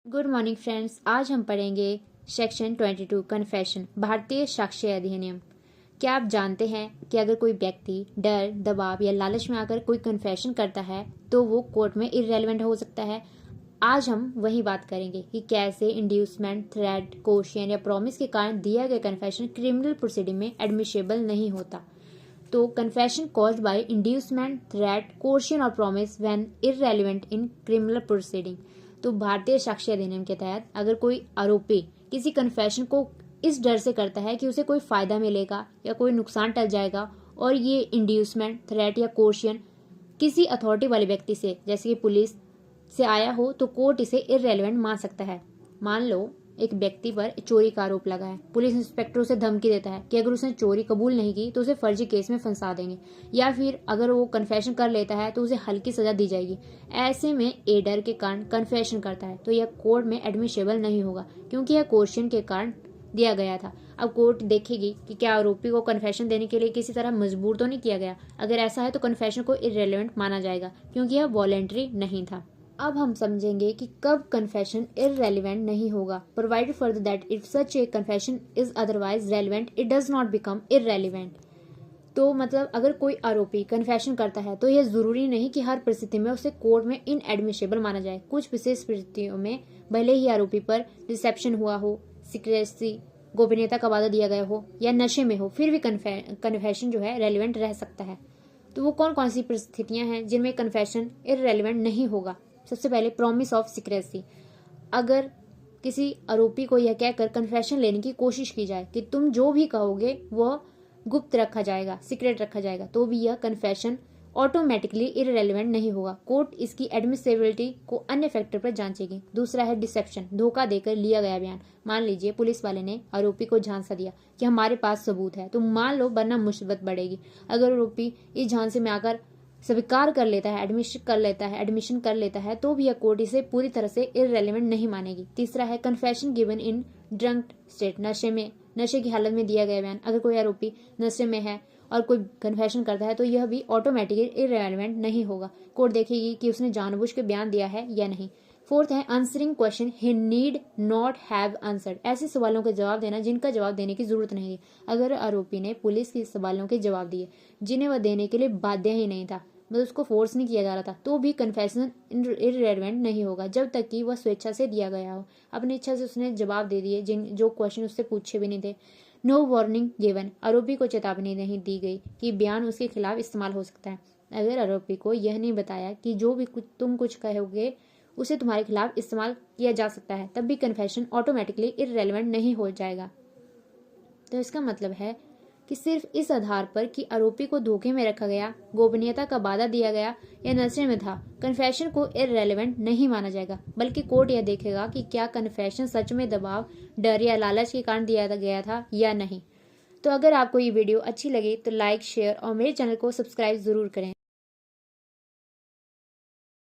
Good morning friends. आज हम पढ़ेंगे सेक्शन 22 कन्फेशन, भारतीय साक्ष्य अधिनियम। क्या आप जानते हैं कि अगर कोई व्यक्ति डर, दबाव या लालच में आकर कोई कन्फेशन करता है तो वो कोर्ट में इररेलेवेंट हो सकता है। आज हम वही बात करेंगे कि कैसे इंड्यूसमेंट, थ्रेट, कोशियन या प्रॉमिस के कारण दिया गया कन्फेशन क्रिमिनल प्रोसीडिंग में एडमिशेबल नहीं होता। तो confession caused by inducement, threat, coercion और promise when irrelevant in criminal proceeding. तो भारतीय साक्ष्य अधिनियम के तहत अगर कोई आरोपी किसी कन्फेशन को इस डर से करता है कि उसे कोई फायदा मिलेगा या कोई नुकसान टल जाएगा और ये इंड्यूसमेंट, थ्रेट या कोशियन किसी अथॉरिटी वाले व्यक्ति से जैसे कि पुलिस से आया हो तो कोर्ट इसे इररेलेवेंट मान सकता है। मान लो एक व्यक्ति पर चोरी का आरोप लगा है, पुलिस इंस्पेक्टर उसे धमकी देता है कि अगर उसने चोरी कबूल नहीं की तो उसे फर्जी केस में फंसा देंगे, या फिर अगर वो कन्फेशन कर लेता है तो उसे हल्की सजा दी जाएगी। ऐसे में ए डर के कारण कन्फेशन करता है तो यह कोर्ट में एडमिशेबल नहीं होगा क्योंकि यह क्वेश्चन के कारण दिया गया था। अब कोर्ट देखेगी कि क्या आरोपी को कन्फेशन देने के लिए किसी तरह मजबूर तो नहीं किया गया। अगर ऐसा है तो कन्फेशन को इररेलेवेंट माना जाएगा क्योंकि यह वॉलेंट्री नहीं था। अब हम समझेंगे कि कब कन्फेशन इररेलेवेंट नहीं होगा। Provided further that if such A confession is otherwise relevant it does not become irrelevant. तो मतलब अगर कोई आरोपी कन्फेशन करता है तो यह जरूरी नहीं कि हर परिस्थिति में उसे कोर्ट में इनएडमिशेबल माना जाए। कुछ विशेष परिस्थितियों में भले ही आरोपी पर डिसेप्शन हुआ हो, सीक्रेसी, गोपनीयता का वादा दिया गया हो या नशे में हो, फिर भी कन्फेशन जो है रेलिवेंट रह सकता है। तो वो कौन कौन सी परिस्थितियां हैं जिनमें कन्फेशन इररेलेवेंट नहीं होगा। सबसे पहले प्रॉमिस ऑफ सीक्रेसी। अगर किसी आरोपी को यह कहकर कन्फेशन लेने की कोशिश की जाए कि तुम जो भी कहोगे वह गुप्त रखा जाएगा, सीक्रेट रखा जाएगा, तो भी यह कन्फेशन ऑटोमेटिकली इररेलेवेंट नहीं होगा। कोर्ट इसकी एडमिसिबिलिटी को अन्य फैक्टर पर जांचेगी। दूसरा है डिसेप्शन, धोखा देकर लिया गया बयान। मान लीजिए पुलिस वाले ने आरोपी को झांसा दिया कि हमारे पास सबूत है, तो मान लो वरना मुसीबत बढ़ेगी। अगर आरोपी इस झांसे में आकर स्वीकार कर लेता है, एडमिशन कर लेता है तो भी यह कोर्ट इसे पूरी तरह से इररेलेवेंट नहीं मानेगी। तीसरा है confession given in drunk state, नशे की हालत में दिया गया बयान। अगर कोई आरोपी नशे में है और कोई कन्फेशन करता है तो यह भी ऑटोमेटिकली इररेलेवेंट नहीं होगा। कोर्ट देखेगी कि उसने जानबूझ के बयान दिया है या नहीं। फोर्थ है answering question he need not have answered, ऐसे सवालों के जवाब देना जिनका जवाब देने की जरूरत नहीं है। अगर आरोपी ने पुलिस के सवालों के जवाब दिए जिन्हें वह देने के लिए बाध्य ही नहीं था, मतलब उसको फोर्स नहीं किया जा रहा था, तो भी कन्फेशन इररेलेवेंट नहीं होगा जब तक कि वह स्वेच्छा से दिया गया हो। अपनी इच्छा से उसने जवाब दे दिए जो क्वेश्चन उससे पूछे भी नहीं थे। नो वार्निंग गिवन, आरोपी को चेतावनी नहीं दी गई कि बयान उसके खिलाफ इस्तेमाल हो सकता है। अगर आरोपी को यह नहीं बताया कि जो भी तुम कुछ कहोगे उसे तुम्हारे खिलाफ इस्तेमाल किया जा सकता है, तब भी कन्फेशन ऑटोमेटिकली इररेलेवेंट नहीं हो जाएगा। तो इसका मतलब है कि सिर्फ इस आधार पर कि आरोपी को धोखे में रखा गया, गोपनीयता का वादा दिया गया या नशे में था, कन्फेशन को इररेलेवेंट नहीं माना जाएगा। बल्कि कोर्ट यह देखेगा कि क्या कन्फेशन सच में दबाव, डर या लालच के कारण दिया गया था या नहीं। तो अगर आपको ये वीडियो अच्छी लगे तो लाइक, शेयर और मेरे चैनल को सब्सक्राइब जरूर करें।